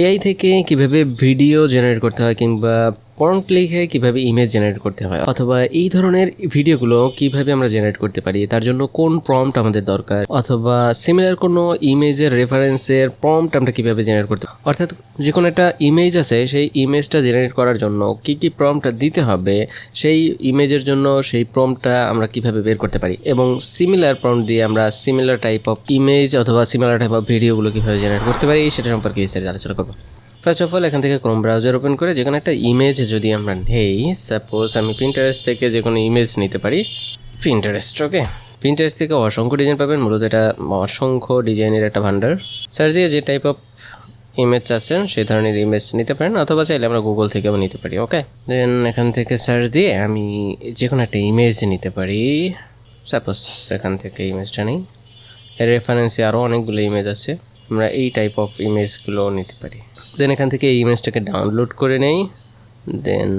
AI থেকে কিভাবে video generate করতে হয় কিংবা প্রম্পট লিখে কিভাবে ইমেজ জেনারেট করতে হয়, অথবা এই ধরনের ভিডিওগুলো কিভাবে আমরা জেনারেট করতে পারি, তার জন্য কোন প্রম্পট আমাদের দরকার, অথবা সিমিলার কোনো ইমেজের রেফারেন্সের প্রম্পট আমরা কিভাবে জেনারেট করতে, অর্থাৎ যে কোনো একটা ইমেজ আছে সেই ইমেজটা জেনারেট করার জন্য কি কি প্রম্পট দিতে হবে, সেই ইমেজের জন্য সেই প্রম্পটটা আমরা কিভাবে বের করতে পারি, এবং সিমিলার প্রম্পট দিয়ে আমরা সিমিলার টাইপ অফ ইমেজ অথবা সিমিলার টাইপ অফ ভিডিওগুলো কিভাবে জেনারেট করতে পারি সেটা সম্পর্কে বিস্তারিত আলোচনা করবো। ফার্স্ট অফ অল এখান থেকে ক্রোম ব্রাউজার ওপেন করে যেখানে একটা ইমেজ যদি আমরা নেই, সাপোজ আমি পিন্টারেস্ট থেকে যে কোনো ইমেজ নিতে পারি, পিন্টারেস্ট। ওকে, পিন্টারেস্ট থেকে অসংখ্য ডিজাইন পাবেন, মূলত এটা অসংখ্য ডিজাইনের একটা ভান্ডার। সার্চ দিয়ে যে টাইপ অফ ইমেজ চাচ্ছেন সেই ধরনের ইমেজ নিতে পারেন, অথবা চাইলে আমরা গুগল থেকেও নিতে পারি। ওকে, দেন এখান থেকে সার্চ দিয়ে আমি যে কোনো একটা ইমেজ নিতে পারি, সাপোজ এখান থেকে ইমেজটা নেই, এর রেফারেন্সে আরও অনেকগুলো ইমেজ আছে, আমরা এই টাইপ অফ ইমেজগুলো নিতে পারি। দেন এখান থেকে এই ইমেজটাকে ডাউনলোড করে নেই, দেন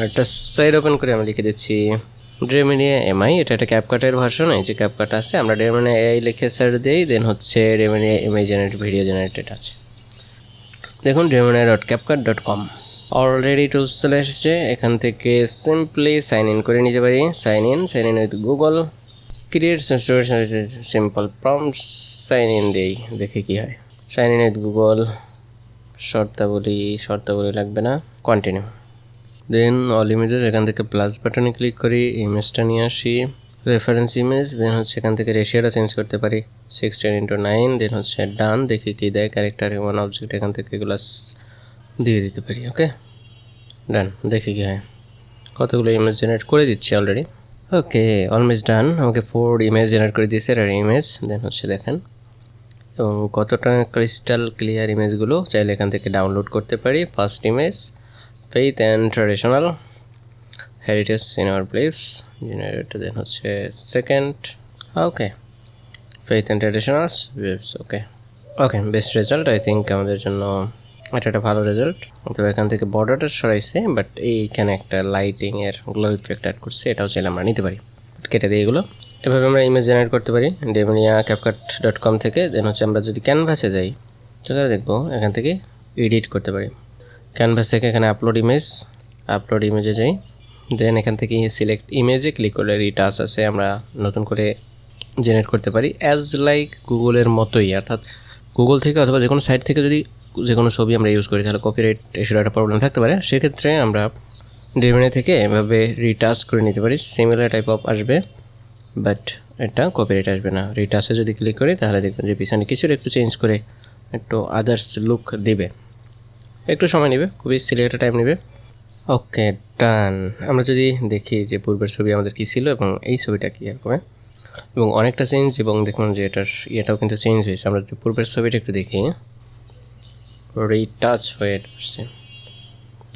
একটা সাইড ওপেন করে আমি লিখে দিচ্ছি রেমিনিয়া এমআই। এটা একটা ক্যাপকাটের ভার্সন, এই যে ক্যাপকাট আছে, আমরা রেমিনিয়া এআই লিখে সার্চ দিই, দেন হচ্ছে রেমিনিয়া এমআই জেনারেট ভিডিও জেনারেটেড আছে। দেখুন reminiya.capcut.com অলরেডি টুলস চলে এসেছে। এখান থেকে সিম্পলি সাইন ইন করে নিতে পারি। Sign in with Google, create simple prompt, sign in দিই, দেখি কী হয়। সাইন ইন উইথ গুগল, শর্তাবলী লাগবে না, কন্টিনিউ। দেন অল ইমেজেস, এখান থেকে প্লাস বাটনে ক্লিক করি, ইমেজটা নিয়ে আসি, রেফারেন্স ইমেজ, দেন হচ্ছে এখান থেকে রেশিওটা চেঞ্জ করতে পারি 16:9, দেন হচ্ছে ডান, দেখি কী দেয়। ক্যারেক্টার ওয়ান অবজেক্ট, এখান থেকে এগুলো দিয়ে দিতে পারি। ওকে, ডান, দেখি কী হয়। কতগুলো ইমেজ জেনারেট করে দিচ্ছি অলরেডি। ওকে, অলমোস্ট ডান। আমাকে 4 ইমেজ জেনারেট করে দিয়েছে, আর ইমেজ দেন হচ্ছে দেখেন, এবং কতটা ক্রিস্টাল ক্লিয়ার ইমেজগুলো চাইলে এখান থেকে ডাউনলোড করতে পারি। First image, faith and traditional heritage in our beliefs generate, then হচ্ছে second, okay, faith and traditionals beliefs. Okay okay, best result I think আমাদের জন্য, এটা একটা ভালো রেজাল্ট। তবে এখান থেকে বর্ডারটা সরাইছে, বাট এইখানে একটা লাইটিংয়ের গ্লো ইফেক্ট অ্যাড করছে, এটাও চাইলে আমরা নিতে পারি, কেটে দিই এগুলো। এভাবে আমরা ইমেজ জেনারেট করতে পারি reminiya.capcut.com থেকে। দেন হচ্ছে আমরা যদি ক্যানভাসে যাই, তাহলে দেখবো এখান থেকে এডিট করতে পারি। ক্যানভাস থেকে এখানে আপলোড ইমেজে যাই, দেন এখান থেকে সিলেক্ট ইমেজে ক্লিক করলে রিটাচ আছে, আমরা নতুন করে জেনারেট করতে পারি অ্যাজ লাইক গুগলের মতোই। অর্থাৎ গুগল থেকে অথবা যে কোনো সাইট থেকে যদি যে কোনো ছবি আমরা ইউজ করি তাহলে কপিরাইট ইস্যুর একটা প্রবলেম থাকতে পারে, সেক্ষেত্রে আমরা reminiya থেকে এভাবে রিটাচ করে নিতে পারি, সিমিলার টাইপ অফ আসবে, বাট এটা কপিরাইট আসবে না। রিটাচে যদি ক্লিক করি তাহলে দেখবেন যে পিছনে কিছুটা একটু চেঞ্জ করে একটু আদার্স লুক দিবে, একটু সময় নেবে, খুবই সিলেক্ট টাইম নেবে। ওকে, ডান। আমরা যদি দেখি যে পূর্বের ছবি আমাদের কী ছিল এবং এই ছবিটা কী এরকম, এবং অনেকটা চেঞ্জ, এবং দেখুন যে এটার ইয়েটাও কিন্তু চেঞ্জ হয়েছে। আমরা যদি পূর্বের ছবিটা একটু দেখি, রিটাচ হয়ে আসছে,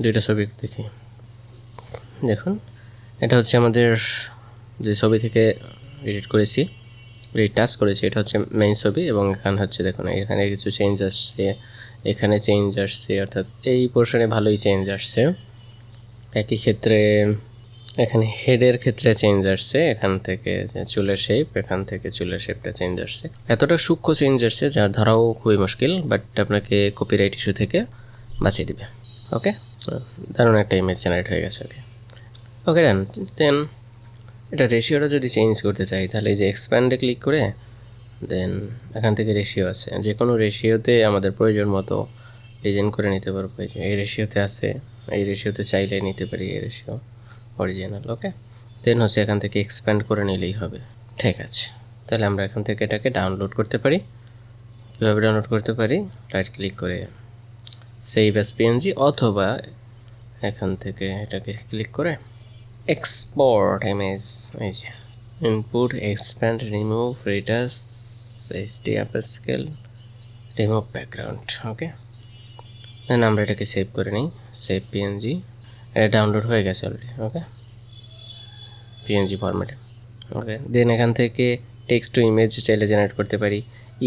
দুইটা ছবি দেখি, দেখুন এটা হচ্ছে আমাদের যে ছবি থেকে এডিট করেছি, রিটাচ করেছি, এটা হচ্ছে মেইন ছবি, এবং এখানে হচ্ছে দেখুন এখানে কিছু চেঞ্জ আসছে, এখানে চেঞ্জ আসছে, অর্থাৎ এই পোর্শনে ভালোই চেঞ্জ আসছে। একই ক্ষেত্রে এখানে হেডের ক্ষেত্রে চেঞ্জ আসছে, এখান থেকে চুলের শেপ, এখান থেকে চুলের শেপটা চেঞ্জ আসছে, এতটা সূক্ষ্ম চেঞ্জ আসছে যা ধরাও খুবই মুশকিল, বাট আপনাকে কপিরাইট ইস্যু থেকে বাঁচিয়ে দিবে। ওকে, দারুণ একটা ইমেজ জেনারেট হয়ে গেছে। ওকে ওকে, ডান। দেন এটা রেশিওটা যদি চেঞ্জ করতে চাই তাহলে এই যে এক্সপ্যান্ডে ক্লিক করে দেন এখান থেকে রেশিও আছে, যে কোনো রেশিওতে আমাদের প্রয়োজন মতো ডিজাইন করে নিতে পারবো। এই যে এই রেশিওতে আছে, এই রেশিওতে চাইলে নিতে পারি, এই রেশিও অরিজিনাল। ওকে, দেন হচ্ছে এখান থেকে এক্সপ্যান্ড করে নিলেই হবে। ঠিক আছে, তাহলে আমরা এখান থেকে এটাকে ডাউনলোড করতে পারি। কীভাবে ডাউনলোড করতে পারি, রাইট ক্লিক করে সেভ অ্যাজ পিএনজি, অথবা এখান থেকে এটাকে ক্লিক করে এক্সপোর্ট ইমেজ, এই যে input, expand, remove, retouch, HD upper scale, remove background. Okay, then আমরা এটাকে সেভ করে নিই, সেভ পিএনজি, এটা ডাউনলোড হয়ে গেছে অলরেডি। ওকে, পিএনজি ফরম্যাটে। ওকে, দেন এখান থেকে টেক্সট টু ইমেজ চাইলে জেনারেট করতে পারি,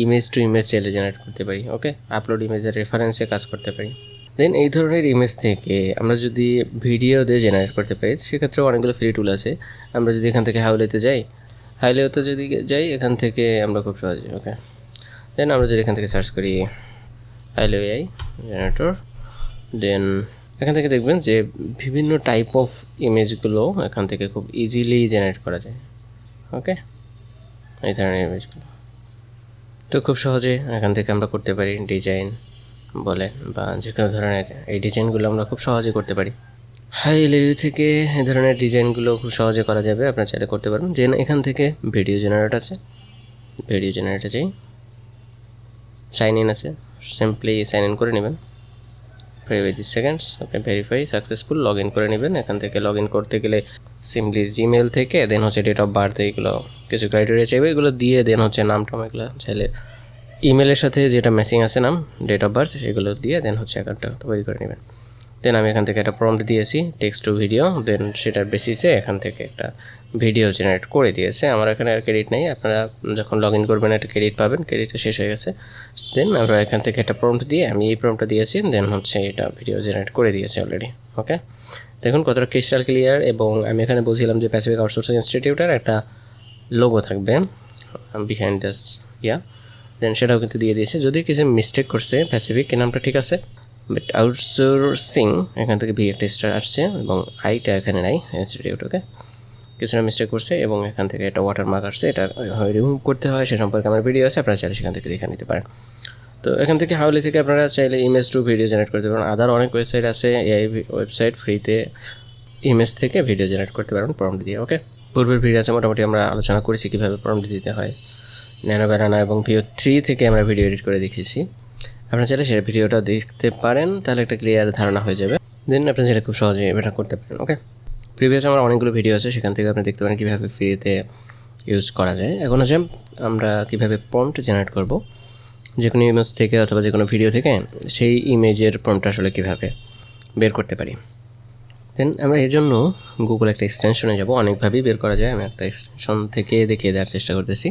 ইমেজ টু ইমেজ চাইলে জেনারেট করতে পারি। ওকে, আপলোড ইমেজের রেফারেন্সে কাজ করতে পারি। দেন এই ধরনের ইমেজ থেকে আমরা যদি ভিডিও দিয়ে জেনারেট করতে পারি সেক্ষেত্রে অনেকগুলো ফ্রি টুল আছে। আমরা যদি এখান থেকে হাইলেতে যাই, হাইলেতে যদি যাই এখান থেকে আমরা খুব সহজে। ওকে, দেন আমরা যদি এখান থেকে সার্চ করি হাইলে এআই, জেনারেটর। দেন এখান থেকে দেখবেন যে বিভিন্ন টাইপ অফ ইমেজগুলো এখান থেকে খুব ইজিলি জেনারেট করা যায়। ওকে, এই ধরনের ইমেজগুলো তো খুব সহজে এখান থেকে আমরা করতে পারি। ডিজাইন বলেন বা যে কোনো ধরনের এই ডিজাইনগুলো আমরা খুব সহজে করতে পারি। হাই লেভেল থেকে এই ধরনের ডিজাইনগুলো খুব সহজে করা যাবে, আপনার চাইলে করতে পারেন। যে এখান থেকে ভিডিও জেনারেট আছে, ভিডিও জেনারেটে যাই, সাইন ইন আছে, সিম্পলি সাইন ইন করে নেবেন। প্রাইভেসি সেকেন্ডস, আপনি ভেরিফাই সাকসেসফুল লগ ইন করে নেবেন। এখান থেকে লগ ইন করতে গেলে সিম্পলি জিমেল থেকে দেন হচ্ছে ডেট অফ বার্থ, এইগুলো কিছু ক্রাইটেরিয়া চাইবে, এগুলো দিয়ে দেন হচ্ছে নাম টাম এগুলো চাইলে ইমেলের সাথে যেটা ম্যাচিং আছে নাম ডেট অফ বার্থ সেগুলো দিয়ে দেন হচ্ছে অ্যাকাউন্টটা তৈরি করে নেবেন। দেন আমি এখান থেকে একটা প্রম্পট দিয়েছি টেক্সট টু ভিডিও, দেন সেটার বেসিসে এখান থেকে একটা ভিডিও জেনারেট করে দিয়েছে। আমার এখানে আর ক্রেডিট নেই, আপনারা যখন লগ ইন করবেন একটা ক্রেডিট পাবেন, ক্রেডিটটা শেষ হয়ে গেছে। দেন আমরা এখান থেকে একটা প্রম্পট দিয়ে আমি এই প্রম্পটটা দিয়েছি, দেন হচ্ছে এটা ভিডিও জেনারেট করে দিয়েছে অলরেডি। ওকে, দেখুন কতটা ক্রিস্টাল ক্লিয়ার। এবং আমি এখানে বলছিলাম যে প্যাসিফিক আউটসোর্সিং ইনস্টিটিউটের একটা লোগো থাকবে বিহাইন্ড দিস দেন সেটাও কিন্তু দিয়ে দিয়েছে। যদি কিছু মিস্টেক করছে প্যাসিফিক নামটা ঠিক আছে, বাট আউটসোর্সিং এখান থেকে একটা স্টার আসছে এবং আইটা এখানে নাই ইনস্টিটিউট। ওকে, কিছুটা মিস্টেক করছে এবং এখান থেকে একটা ওয়াটারমার্ক আসছে, এটা রিমুভ করতে হয় সে সম্পর্কে আমার ভিডিও আছে, আপনারা চাইলে সেখান থেকে দেখে নিতে পারেন। তো এখান থেকে হাউলি থেকে আপনারা চাইলে ইমেজ টু ভিডিও জেনারেট করতে পারেন। আদার অনেক ওয়েবসাইট আছে, এই ওয়েবসাইট ফ্রিতে ইমেজ থেকে ভিডিও জেনারেট করতে পারেন প্রম্পট দিয়ে। ওকে, পূর্বের ভিডিও আছে মোটামুটি আমরা আলোচনা করেছি কীভাবে প্রম্পট দিতে হয়। ন্যানো ব্যানানা এবং ভিও 3 থেকে আমরা ভিডিও এডিট করে দেখেছি, আপনারা চাইলে সেটা ভিডিওটা দেখতে পারেন, তাহলে একটা ক্লিয়ার ধারণা হয়ে যাবে। দেন আপনারা চাইলে খুব সহজে এটা করতে পারেন। ওকে, প্রিভিয়াস আমার অনেকগুলো ভিডিও আছে, সেখান থেকে আপনি দেখতে পারেন কীভাবে ফ্রিতে ইউজ করা যায়। এখন আছে আমরা কীভাবে প্রম্পট জেনারেট করব যে কোনো ইমেজ থেকে অথবা যে কোনো ভিডিও থেকে, সেই ইমেজের প্রম্পট আসলে কীভাবে বের করতে পারি। দেন আমরা এর জন্য গুগল একটা এক্সটেনশনে যাব, অনেকভাবেই বের করা যায়। আমি একটা এক্সটেনশন থেকে দেখিয়ে দেওয়ার চেষ্টা করতেছি।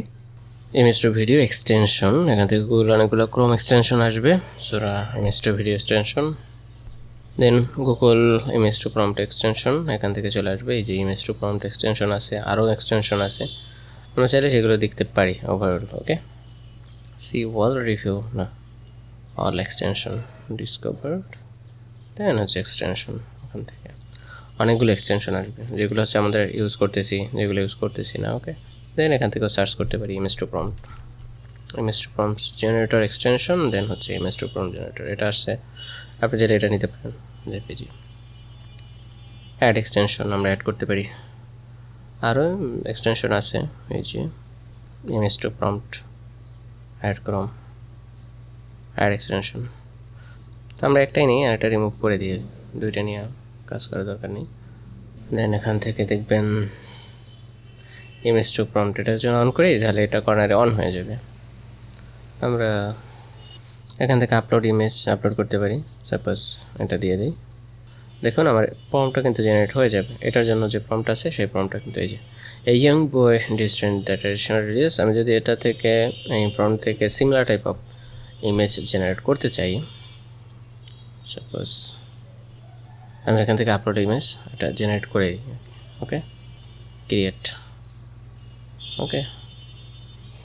ইমেজ টু ভিডিও এক্সটেনশন, এখান থেকে গুগল অনেকগুলো ক্রোম এক্সটেনশন আসবে, Sora image to video extension. Then Google image to prompt extension, এখান থেকে চলে আসবে। এই যে ইমেজ টু প্রম্পট এক্সটেনশন আছে, আরও এক্সটেনশন আছে, আমরা চাইলে সেগুলো দেখতে পারি ওভারঅল। ওকে, সি ওয়াল রিভিউ না অল এক্সটেনশন ডিসকভার্ড, দেন হচ্ছে এক্সটেনশন। এখান থেকে অনেকগুলো এক্সটেনশন আসবে, যেগুলো হচ্ছে আমাদের ইউজ করতেছি, যেগুলো ইউজ করতেছি না। ওকে, দেন এখান থেকে সার্চ করতে পারি image to prompt, image to prompt generator extension, then হচ্ছে ইমেজ টু প্রম্পট জেনারেটর, এটা আসছে। আপনি যেটা এটা নিতে পারেন জেপিজি। অ্যাড এক্সটেনশন আমরা অ্যাড করতে পারি, আরও এক্সটেনশন আছে, এই যে image to prompt add Chrome add extension. তো আমরা একটাই নিই আর একটা রিমুভ করে দিয়ে, দুইটা নিয়ে কাজ করার দরকার নেই। দেন এখান থেকে দেখবেন ইমেজ টু প্রম্পট, এটার জন্য অন করি, তাহলে এটা কর্নারে অন হয়ে যাবে। আমরা এখান থেকে আপলোড ইমেজ আপলোড করতে পারি, সাপোজ এটা দিয়ে দিই, দেখুন আমার প্রম্পটটা কিন্তু জেনারেট হয়ে যাবে। এটার জন্য যে প্রম্পট আছে সেই প্রম্পটটা কিন্তু এই যে এই young boy distant the traditional release. আমি যদি এটা থেকে এই প্রম্পট থেকে similar type of image generate করতে চাই, সাপোজ আমি এখান থেকে আপলোড ইমেজ এটা জেনারেট করে দিই। ওকে, ক্রিয়েট, ওকে,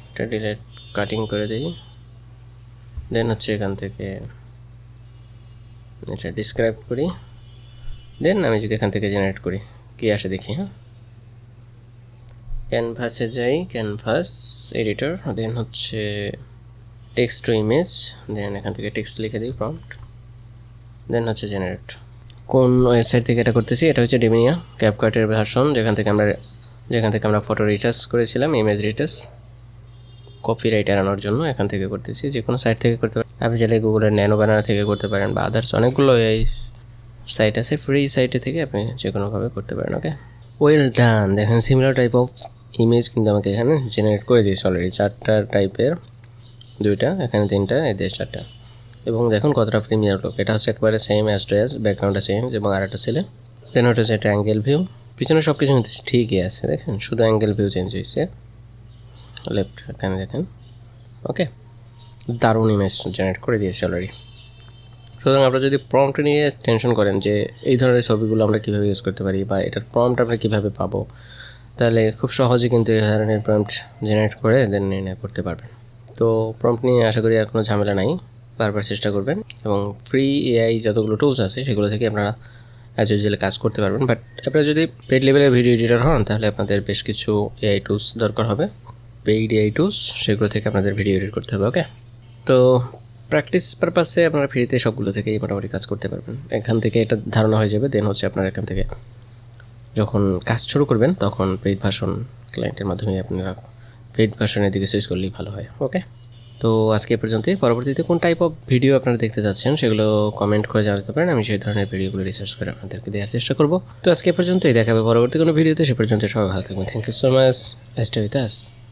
এটা ডিলেট কাটিং করে দিই। দেন হচ্ছে এখান থেকে এটা ডিসক্রাইব করি, দেন আমি যদি এখান থেকে জেনারেট করি কী আসে দেখি। হ্যাঁ, ক্যানভাসে যাই, ক্যানভাস এডিটর, দেন হচ্ছে টেক্সট টু ইমেজ, দেন এখান থেকে টেক্সট লিখে দিই প্রম্পট, দেন হচ্ছে জেনারেট। কোন ওয়েবসাইট থেকে এটা করতেছি, এটা হচ্ছে ডেমিনিয়া ক্যাপকাটের ভার্সন, যেখান থেকে আমরা ফটো রিটাচ করেছিলাম, ইমেজ রিটাচ কপিরাইট এড়ানোর জন্য এখান থেকে করতেছি। যে কোনো সাইট থেকে করতে পারেন, আপনি চাইলে গুগলের ন্যানো ব্যানার থেকে করতে পারেন বা আদার্স অনেকগুলো এই সাইট আছে, ফ্রি সাইটে থেকে আপনি যে কোনোভাবে করতে পারেন। ওকে, ওয়েল ডান। দেখেন সিমিলার টাইপ অফ ইমেজ কিন্তু আমাকে এখানে জেনারেট করে দিয়েছে অলরেডি, 4টা টাইপের, 2টা এখানে, 3টা এই 4টা। এবং দেখুন কতটা প্রিমিয়ার লোক, এটা হচ্ছে একবারে সেম অ্যাজ টু অ্যাজ, ব্যাকগ্রাউন্ডটা সেম এবং আর একটা ছেলে। দেন ওটা হচ্ছে একটা অ্যাঙ্গেল ভিউ, পিছনে সব কিছু কিন্তু ঠিকই আছে, দেখেন শুধু অ্যাঙ্গেল ভিউ চেঞ্জ হয়েছে, লেফট এখানে দেখেন। ওকে, দারুণ ইমেজ জেনারেট করে দিয়েছে অলরেডি। সুতরাং আপনারা যদি প্রম্পট নিয়ে টেনশন করেন যে এই ধরনের ছবিগুলো আমরা কীভাবে ইউজ করতে পারি বা এটার প্রম্পট আমরা কীভাবে পাবো, তাহলে খুব সহজে কিন্তু এই ধরনের প্রম্পট জেনারেট করে দেন নির্ণয় করতে পারবেন। তো প্রম্পট নিয়ে আশা করি আর কোনো ঝামেলা নাই। বারবার চেষ্টা করবেন এবং ফ্রি এআই যতগুলো টুলস আছে সেগুলো থেকে আপনারা অ্যাজ ইউজুয়ালি কাজ করতে পারবেন। বাট আপনারা যদি পেইড লেভেলের ভিডিও এডিটর হন তাহলে আপনাদের বেশ কিছু এআই টুলস দরকার হবে, পেইড এআই টুলস, সেগুলো থেকে আপনাদের ভিডিও এডিট করতে হবে। ওকে, তো প্র্যাকটিস পারপাসে আপনারা ফ্রিতে সবগুলো থেকেই মোটামুটি কাজ করতে পারবেন। এখান থেকে এটা ধারণা হয়ে যাবে, দেন হচ্ছে আপনারা এখান থেকে যখন কাজ শুরু করবেন তখন পেইড ভার্সন ক্লায়েন্টের মাধ্যমে আপনারা পেইড ভার্সনের দিকে সুইচ করলেই ভালো হয়। ওকে, তো আজকে এ পর্যন্তই। পরবর্তীতে কোন টাইপ অফ ভিডিও আপনারা দেখতে যাচ্ছেন সেগুলো কমেন্ট করে জানাতে পারেন, আমি সেই ধরনের ভিডিওগুলো রিসার্চ করে আপনাদেরকে দেওয়ার চেষ্টা করব। তো আজকে এ পর্যন্তই, দেখাবে পরবর্তী কোনো ভিডিওতে। সে পর্যন্ত সবাই ভালো থাকবেন। Thank you so much, stay with us.